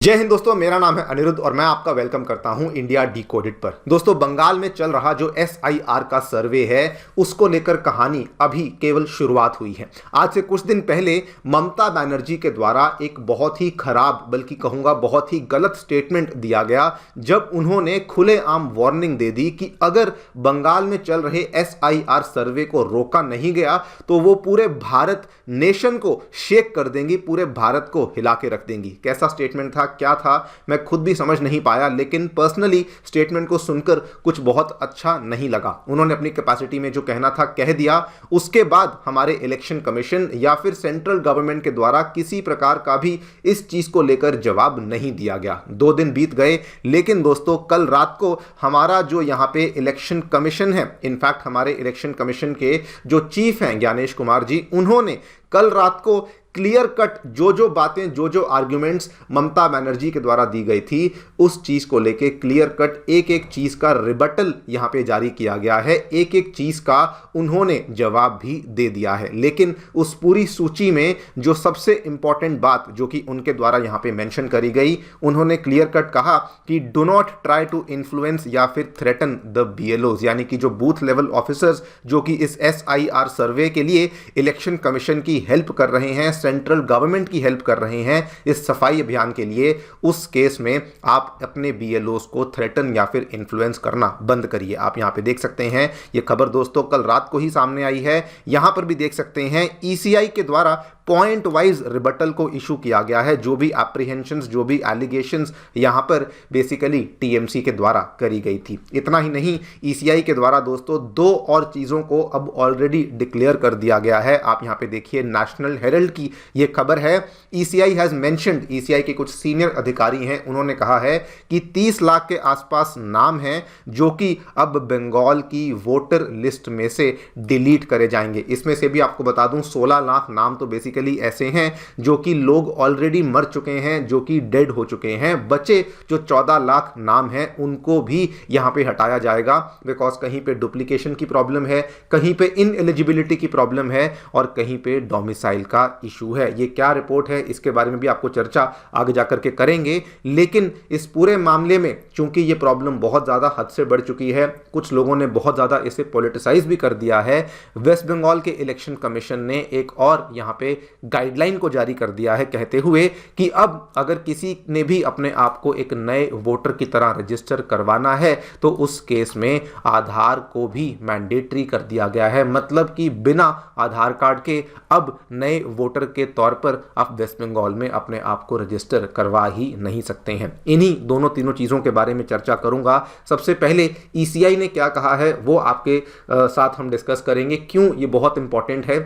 जय हिंद दोस्तों, मेरा नाम है अनिरुद्ध और मैं आपका वेलकम करता हूं इंडिया डिकोडेड पर। दोस्तों, बंगाल में चल रहा जो SIR का सर्वे है उसको लेकर कहानी अभी केवल शुरुआत हुई है। आज से कुछ दिन पहले ममता बनर्जी के द्वारा एक बहुत ही खराब, बल्कि कहूंगा बहुत ही गलत स्टेटमेंट दिया गया, जब उन्होंने खुलेआम वार्निंग दे दी कि अगर बंगाल में चल रहे SIR सर्वे को रोका नहीं गया तो वो पूरे भारत नेशन को शेक कर देंगी, पूरे भारत को हिला के रख देंगी। कैसा स्टेटमेंट था, क्या था, मैं खुद भी समझ नहीं पाया, लेकिन पर्सनली स्टेटमेंट को सुनकर कुछ बहुत अच्छा नहीं लगा। उन्होंने अपनी कैपेसिटी में जो कहना था कह दिया। उसके बाद हमारे इलेक्शन कमीशन या फिर सेंट्रल गवर्नमेंट के द्वारा किसी प्रकार का भी इस चीज को लेकर जवाब नहीं दिया गया। 2 दिन बीत गए, लेकिन दोस्तों कल रात को हमारा जो यहां पे इलेक्शन कमीशन है, इनफैक्ट हमारे इलेक्शन कमीशन के जो चीफ हैं ज्ञानेश कुमार जी, उन्होंने कल रात को क्लियर कट जो बातें, जो आर्ग्यूमेंट्स ममता बनर्जी के द्वारा दी गई थी, उस चीज को लेके क्लियर कट एक एक चीज का रिबटल यहां पे जारी किया गया है। एक एक चीज का उन्होंने जवाब भी दे दिया है। लेकिन उस पूरी सूची में जो सबसे इंपॉर्टेंट बात जो कि उनके द्वारा यहां पे मेंशन करी गई, उन्होंने क्लियर कट कहा कि do not try to influence या फिर थ्रेटन द BLOs, यानी कि जो बूथ लेवल ऑफिसर्स जो कि इस SIR सर्वे के लिए इलेक्शन कमीशन की हेल्प कर रहे हैं, सेंट्रल गवर्नमेंट की हेल्प कर रहे हैं इस सफाई अभियान के लिए, उस केस में आप अपने BLOs को थ्रेटन या फिर इन्फ्लुएंस करना बंद करिए। आप यहां पे देख सकते हैं ये खबर दोस्तों कल रात को ही सामने आई है। यहां पर भी देख सकते हैं ECI के द्वारा पॉइंट वाइज रिबटल को इशू किया गया है। जो भी एप्रीहेंशंस, जो भी एलिगेशंस यहां पर बेसिकली TMC के द्वारा करी गई थी। इतना ही नहीं, ECI के द्वारा दोस्तों 2 और चीजों को अब ऑलरेडी डिक्लेयर कर दिया गया है। आप यहां पे देखिए, नेशनल हेरल्ड की ये खबर है। ECI हैज मेंशन्ड, ECI के कुछ सीनियर अधिकारी हैं, उन्होंने कहा है कि 30 लाख के आसपास नाम हैं जो कि अब बंगाल की वोटर लिस्ट में से डिलीट करे जाएंगे। इसमें से भी आपको बता दूं 16 लाख नाम तो बेसिकली ऐसे हैं जो कि लोग ऑलरेडी मर चुके हैं, जो कि डेड हो चुके हैं। बचे जो 14 लाख नाम हैं उनको भी यहां पे हटाया जाएगा, बिकॉज कहीं पे डुप्लीकेशन की प्रॉब्लम है, कहीं पे इनएलिजिबिलिटी की प्रॉब्लम है और कहीं पे डोमिसाइल का इशू है। ये क्या रिपोर्ट है, इसके बारे में भी आपको चर्चा आगे जाकर के करेंगे। लेकिन इस पूरे मामले में चूंकि ये प्रॉब्लम बहुत ज्यादा हद से बढ़ चुकी है, कुछ लोगों ने बहुत ज्यादा इसे पॉलिटिसाइज भी कर दिया है, वेस्ट बंगाल के इलेक्शन कमीशन ने एक और यहां पे गाइडलाइन को जारी कर दिया है, कहते हुए कि अब अगर किसी ने भी अपने आप को एक नए वोटर की तरह रजिस्टर करवाना है तो उस केस में आधार को भी मैंडेटरी कर दिया गया है। मतलब कि बिना आधार कार्ड के अब नए वोटर के तौर पर आप वेस्ट बंगाल में अपने आप को रजिस्टर करवा ही नहीं सकते हैं। इन्हीं दोनों तीनों चीजों के बारे में चर्चा करूंगा। सबसे पहले ECI ने क्या कहा है वो आपके साथ हम डिस्कस करेंगे, क्यों ये बहुत इंपॉर्टेंट है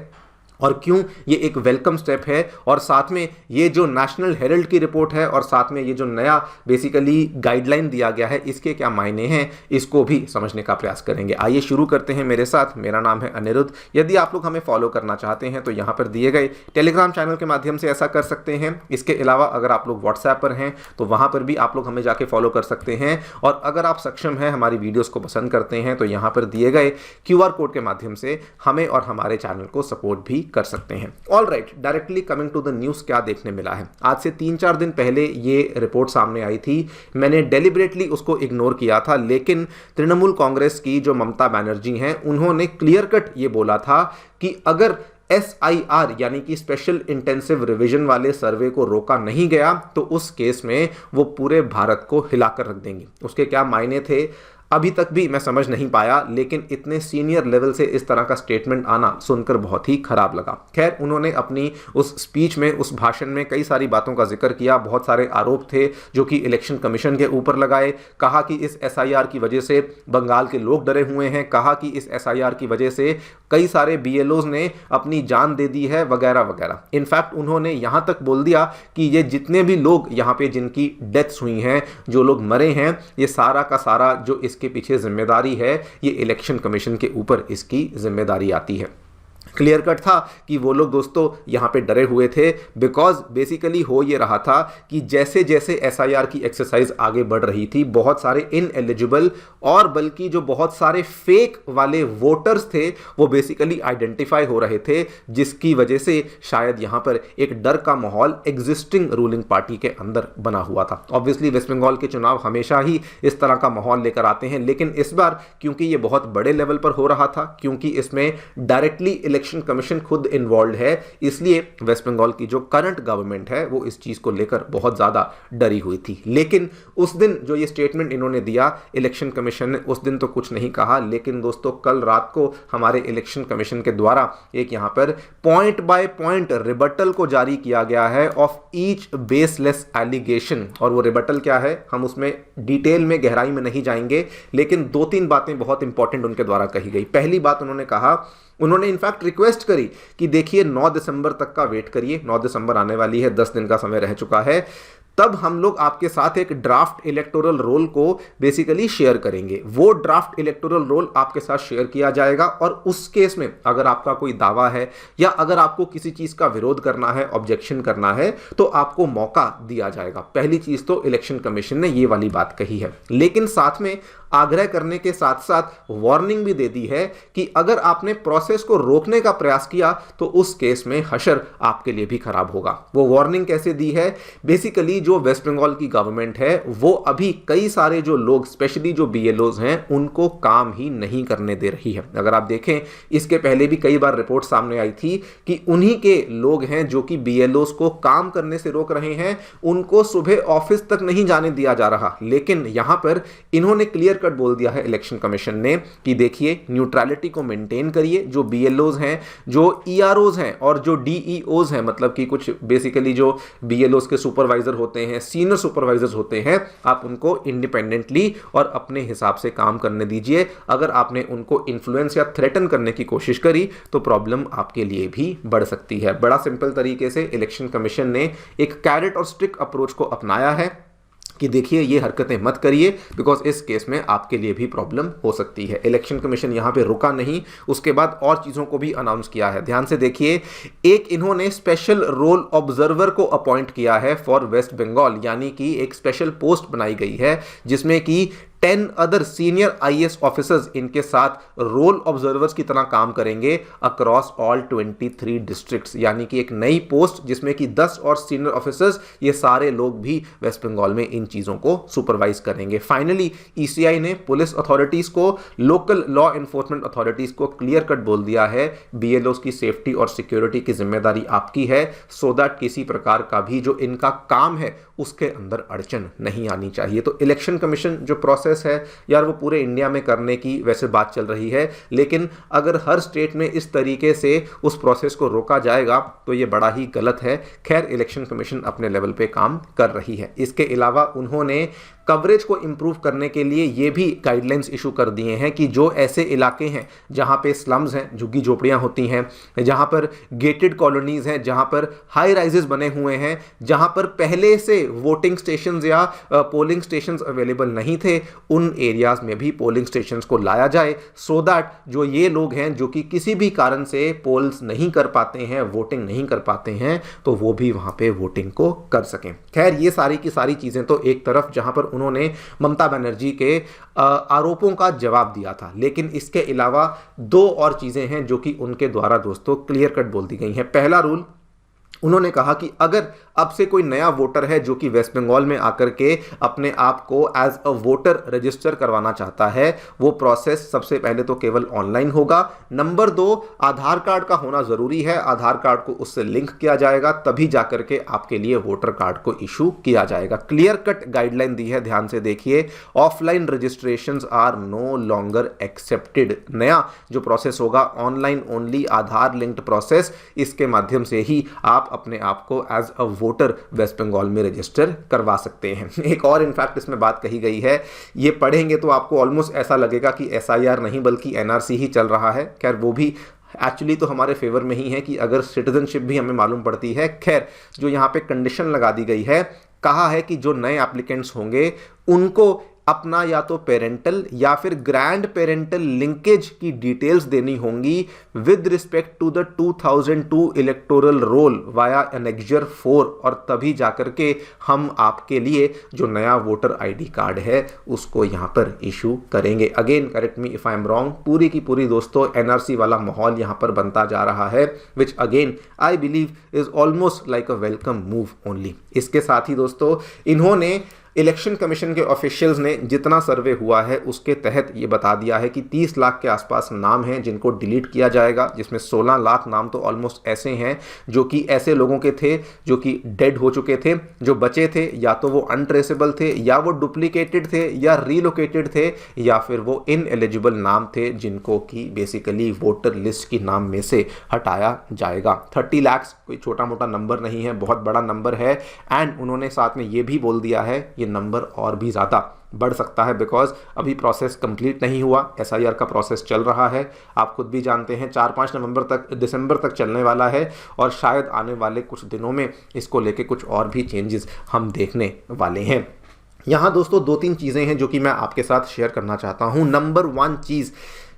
और क्यों ये एक वेलकम स्टेप है, और साथ में ये जो नेशनल हेरल्ड की रिपोर्ट है और साथ में ये जो नया बेसिकली गाइडलाइन दिया गया है इसके क्या मायने हैं, इसको भी समझने का प्रयास करेंगे। आइए शुरू करते हैं मेरे साथ। मेरा नाम है अनिरुद्ध। यदि आप लोग हमें फॉलो करना चाहते हैं तो यहाँ पर दिए गए टेलीग्राम चैनल के माध्यम से ऐसा कर सकते हैं। इसके अलावा अगर आप लोग व्हाट्सएप पर हैं तो वहाँ पर भी आप लोग हमें जाके फॉलो कर सकते हैं। और अगर आप सक्षम हैं, हमारी वीडियोज़ को पसंद करते हैं, तो यहाँ पर दिए गए QR कोड के माध्यम से हमें और हमारे चैनल को सपोर्ट भी कर सकते हैं। All right, directly coming to the news, क्या देखने मिला है। आज से 3-4 दिन पहले ये रिपोर्ट सामने आई थी, मैंने डेलिबरेटली उसको इग्नोर किया था, लेकिन तृणमूल कांग्रेस की जो ममता बनर्जी हैं उन्होंने क्लियर कट ये बोला था कि अगर SIR यानी कि स्पेशल इंटेंसिव रिवीजन वाले सर्वे को रोका नहीं गया तो उस केस में वो पूरे भारत को हिलाकर रख देंगी। उसके क्या मायने थे अभी तक भी मैं समझ नहीं पाया, लेकिन इतने सीनियर लेवल से इस तरह का स्टेटमेंट आना सुनकर बहुत ही खराब लगा। खैर, उन्होंने अपनी उस स्पीच में, उस भाषण में कई सारी बातों का जिक्र किया, बहुत सारे आरोप थे जो कि इलेक्शन कमीशन के ऊपर लगाए। कहा कि इस SIR की वजह से बंगाल के लोग डरे हुए हैं, कहा कि इस SIR की वजह से कई सारे BLOs ने अपनी जान दे दी है, वगैरह वगैरह। इनफैक्ट उन्होंने यहां तक बोल दिया कि ये जितने भी लोग यहां पे जिनकी डेथ्स हुई हैं, जो लोग मरे हैं, ये सारा का सारा जो इसके पीछे जिम्मेदारी है, ये इलेक्शन कमीशन के ऊपर इसकी जिम्मेदारी आती है। क्लियर कट था कि वो लोग दोस्तों यहाँ पे डरे हुए थे, बिकॉज बेसिकली हो ये रहा था कि जैसे जैसे एसआईआर की एक्सरसाइज आगे बढ़ रही थी, बहुत सारे इनएलिजिबल और बल्कि जो बहुत सारे फेक वाले वोटर्स थे वो बेसिकली आइडेंटिफाई हो रहे थे, जिसकी वजह से शायद यहाँ पर एक डर का माहौल एग्जिस्टिंग रूलिंग पार्टी के अंदर बना हुआ था। ऑब्वियसली वेस्ट बंगाल के चुनाव हमेशा ही इस तरह का माहौल लेकर आते हैं, लेकिन इस बार क्योंकि ये बहुत बड़े लेवल पर हो रहा था, क्योंकि इसमें डायरेक्टली इलेक्शन कमीशन खुद इन्वॉल्व है, इसलिए वेस्ट बंगाल की जो करंट गवर्नमेंट है वो इस चीज को लेकर बहुत ज्यादा डरी हुई थी। लेकिन उस दिन जो ये स्टेटमेंट इन्होंने दिया इलेक्शन कमीशन ने, उस दिन तो कुछ नहीं कहा, लेकिन दोस्तों कल रात को हमारे इलेक्शन कमीशन के द्वारा एक यहां पर पॉइंट बाय पॉइंट रिबटल को जारी किया गया है ऑफ ईच बेसलेस एलिगेशन। और वो रिबटल क्या है हम उसमें डिटेल में गहराई में नहीं जाएंगे, लेकिन 2-3 बातें बहुत इंपॉर्टेंट उनके द्वारा कही गई। पहली बात उन्होंने कहा, उन्होंने इनफैक्ट रिक्वेस्ट करी कि देखिए 9 दिसंबर तक का वेट करिए, 9 दिसंबर आने वाली है, 10 दिन का समय रह चुका है, तब हम लोग आपके साथ एक ड्राफ्ट इलेक्टोरल रोल को बेसिकली शेयर करेंगे। वो ड्राफ्ट इलेक्टोरल रोल आपके साथ शेयर किया जाएगा और उस केस में अगर आपका कोई दावा है या अगर आपको किसी चीज का विरोध करना है, ऑब्जेक्शन करना है, तो आपको मौका दिया जाएगा। पहली चीज तो इलेक्शन कमीशन ने ये वाली बात कही है, लेकिन साथ में आग्रह करने के साथ साथ वार्निंग भी दे दी है कि अगर आपने प्रोसेस को रोकने का प्रयास किया तो उस केस में हशर आपके लिए भी खराब होगा। वो वार्निंग कैसे दी है, बेसिकली जो वेस्ट बंगाल की गवर्नमेंट है वो अभी कई सारे जो लोग स्पेशली जो बीएलओज हैं उनको काम ही नहीं करने दे रही है। अगर आप देखें इसके पहले भी कई बार रिपोर्ट सामने आई थी कि उन्हीं के लोग हैं जो कि बीएलओज को काम करने से रोक रहे हैं, उनको सुबह ऑफिस तक नहीं जाने दिया जा रहा। लेकिन यहां पर इन्होंने क्लियर कट बोल दिया है इलेक्शन कमीशन ने कि देखिए न्यूट्रलिटी को मेंटेन करिए, जो बीएलओज हैं, जो ईआरओज हैं और जो डीईओज हैं, मतलब कि कुछ बेसिकली जो बीएलओज के सुपरवाइजर होते हैं, सीनियर सुपरवाइजर्स होते हैं, आप उनको इंडिपेंडेंटली और अपने हिसाब से काम करने दीजिए। अगर आपने उनको इन्फ्लुएंस या थ्रेटन करने की कोशिश करी तो प्रॉब्लम आपके लिए भी बढ़ सकती है। बड़ा सिंपल तरीके से इलेक्शन कमीशन ने एक कैरेट और स्टिक अप्रोच को अपनाया है कि देखिए ये हरकतें मत करिए, बिकॉज इस केस में आपके लिए भी प्रॉब्लम हो सकती है। इलेक्शन कमीशन यहां पे रुका नहीं, उसके बाद और चीज़ों को भी अनाउंस किया है। ध्यान से देखिए, एक इन्होंने स्पेशल रोल ऑब्जर्वर को अपॉइंट किया है फॉर वेस्ट बंगाल, यानी कि एक स्पेशल पोस्ट बनाई गई है जिसमें कि 10 अदर सीनियर आईएएस ऑफिसर्स इनके साथ रोल ऑब्जर्वर्स की तरह काम करेंगे अक्रॉस ऑल 23 डिस्ट्रिक्ट्स, यानी कि एक नई पोस्ट जिसमें कि 10 और सीनियर ऑफिसर्स, ये सारे लोग भी वेस्ट बंगाल में इन चीजों को सुपरवाइज करेंगे। फाइनली ईसीआई ने पुलिस अथॉरिटीज को, लोकल लॉ एनफोर्समेंट अथॉरिटीज को क्लियर कट बोल दिया है बीएलओस की सेफ्टी और सिक्योरिटी की जिम्मेदारी आपकी है, सो दैट किसी प्रकार का भी जो इनका काम है उसके अंदर अड़चन नहीं आनी चाहिए। तो इलेक्शन कमीशन जो प्रोसेस है यार वो पूरे इंडिया में करने की वैसे बात चल रही है, लेकिन अगर हर स्टेट में इस तरीके से उस प्रोसेस को रोका जाएगा तो ये बड़ा ही गलत है। खैर इलेक्शन कमीशन अपने लेवल पे काम कर रही है। इसके अलावा उन्होंने कवरेज को इंप्रूव करने के लिए ये भी गाइडलाइंस इशू कर दिए हैं कि जो ऐसे इलाके हैं जहां पे स्लम्स हैं, झुग्गी झोपड़ियां होती हैं, जहां पर गेटेड कॉलोनीज हैं, जहां पर हाई राइजेस बने हुए हैं, जहां पर पहले से वोटिंग स्टेशंस या पोलिंग स्टेशंस अवेलेबल नहीं थे, उन एरियाज में भी पोलिंग स्टेशंस को लाया जाए, सो दैट जो ये लोग हैं जो कि किसी भी कारण से पोल्स नहीं कर पाते हैं, वोटिंग नहीं कर पाते हैं, तो वो भी वहां पे वोटिंग को कर सकें। खैर ये सारी की सारी चीजें तो एक तरफ जहां पर उन्होंने ममता बनर्जी के आरोपों का जवाब दिया था, लेकिन इसके अलावा 2 और चीजें हैं जो कि उनके द्वारा दोस्तों क्लियर कट बोल दी गई हैं। पहला रूल उन्होंने कहा कि अगर अब से कोई नया वोटर है जो कि वेस्ट बंगाल में आकर के अपने आप को एज अ वोटर रजिस्टर करवाना चाहता है, वो प्रोसेस सबसे पहले तो केवल ऑनलाइन होगा। नंबर 2, आधार कार्ड का होना जरूरी है, आधार कार्ड को उससे लिंक किया जाएगा, तभी जाकर के आपके लिए वोटर कार्ड को इशू किया जाएगा। क्लियर कट गाइडलाइन दी है, ध्यान से देखिए, offline registrations are no longer accepted. नया जो प्रोसेस होगा online only, Aadhaar linked process, इसके माध्यम से ही आप अपने आप को as a voter West Bengal में रजिस्टर करवा सकते हैं। एक और इनफैक्ट इसमें बात कही गई है, ये पढ़ेंगे तो आपको ऑलमोस्ट ऐसा लगेगा कि एसआईआर नहीं बल्कि एनआरसी ही चल रहा है। खैर वो भी एक्चुअली तो हमारे फेवर में ही है कि अगर सिटीजनशिप भी हमें मालूम पड़ती है। खैर जो यहाँ पे कंडीशन लगा दी गई है, कहा है कि जो नए एप्लीकेंट्स होंगे उनको अपना या तो पेरेंटल या फिर ग्रैंड पेरेंटल लिंकेज की डिटेल्स देनी होंगी with respect to the 2002 electoral roll via annexure 4, और तभी जाकर के हम आपके लिए जो नया वोटर आईडी कार्ड है उसको यहाँ पर इशू करेंगे। Again correct me if I am wrong, पूरी की पूरी दोस्तों एनआरसी वाला माहौल यहाँ पर बनता जा रहा है, which again I believe is almost like a welcome move only. इसके साथ ही दोस्तों इन्होंने इलेक्शन कमीशन के ऑफिशियल्स ने जितना सर्वे हुआ है उसके तहत ये बता दिया है कि 30 लाख के आसपास नाम हैं जिनको डिलीट किया जाएगा, जिसमें 16 लाख नाम तो ऑलमोस्ट ऐसे हैं जो कि ऐसे लोगों के थे जो कि डेड हो चुके थे, जो बचे थे या तो वो अनट्रेसेबल थे या वो डुप्लीकेटेड थे या रीलोकेटेड थे या फिर वो इनएलिजिबल नाम थे जिनको कि बेसिकली वोटर लिस्ट की नाम में से हटाया जाएगा। 30 लाख कोई छोटा मोटा नंबर नहीं है, बहुत बड़ा नंबर है। एंड उन्होंने साथ में ये भी बोल दिया है ये नंबर और भी ज़्यादा बढ़ सकता है बिकॉज अभी प्रोसेस कंप्लीट नहीं हुआ, एसआईआर का प्रोसेस चल रहा है। आप खुद भी जानते हैं 4-5 दिसंबर तक चलने वाला है और शायद आने वाले कुछ दिनों में इसको लेके कुछ और भी चेंजेस हम देखने वाले हैं। यहाँ दोस्तों 2-3 चीज़ें हैं जो कि मैं आपके साथ शेयर करना चाहता हूँ। नंबर 1 चीज़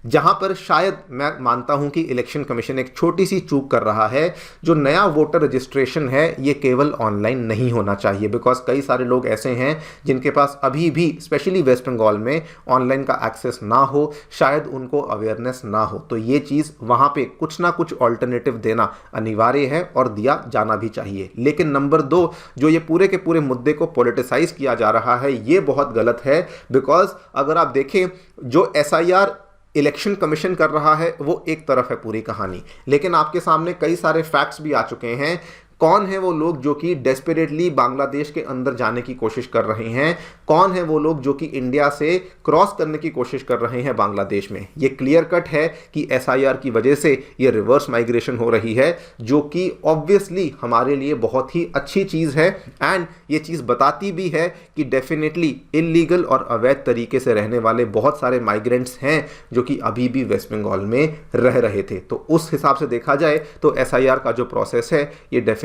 जहां पर शायद मैं मानता हूं कि इलेक्शन कमीशन एक छोटी सी चूक कर रहा है, जो नया वोटर रजिस्ट्रेशन है ये केवल ऑनलाइन नहीं होना चाहिए बिकॉज कई सारे लोग ऐसे हैं जिनके पास अभी भी स्पेशली वेस्ट बंगाल में ऑनलाइन का एक्सेस ना हो, शायद उनको अवेयरनेस ना हो, तो ये चीज़ वहां पे कुछ ना कुछ ऑल्टरनेटिव देना अनिवार्य है और दिया जाना भी चाहिए। लेकिन नंबर 2 जो ये पूरे के पूरे मुद्दे को पॉलिटिसाइज किया जा रहा है ये बहुत गलत है बिकॉज अगर आप देखें जो एसआईआर इलेक्शन कमीशन कर रहा है वो एक तरफ है पूरी कहानी, लेकिन आपके सामने कई सारे फैक्ट्स भी आ चुके हैं। कौन है वो लोग जो कि डेस्परेटली बांग्लादेश के अंदर जाने की कोशिश कर रहे हैं, कौन है वो लोग जो कि इंडिया से क्रॉस करने की कोशिश कर रहे हैं बांग्लादेश में। ये क्लियर कट है कि एसआईआर की वजह से ये रिवर्स माइग्रेशन हो रही है जो कि ऑब्वियसली हमारे लिए बहुत ही अच्छी चीज़ है। एंड ये चीज़ बताती भी है कि डेफिनेटली इलीगल और अवैध तरीके से रहने वाले बहुत सारे माइग्रेंट्स हैं जो कि अभी भी वेस्ट बंगाल में रह रहे थे। तो उस हिसाब से देखा जाए तो एसआईआर का जो प्रोसेस है ये डेफिनेटली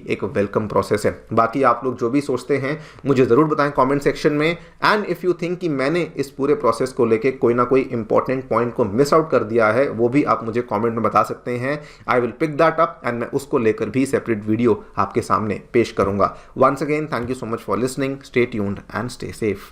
एक वेलकम प्रोसेस है। बाकी आप लोग जो भी सोचते हैं मुझे ज़रूर बताएं कमेंट सेक्शन में। एंड इफ़ यू थिंक कि मैंने इस पूरे प्रोसेस को लेके कोई ना कोई इंपॉर्टेंट पॉइंट को मिस आउट कर दिया है वो भी आप मुझे कमेंट में बता सकते हैं। I will pick that up and मैं उसको लेकर भी सेपरेट वीडियो आपके सामने पेश करूंगा। Once again thank you so much for listening, stay tuned and stay safe.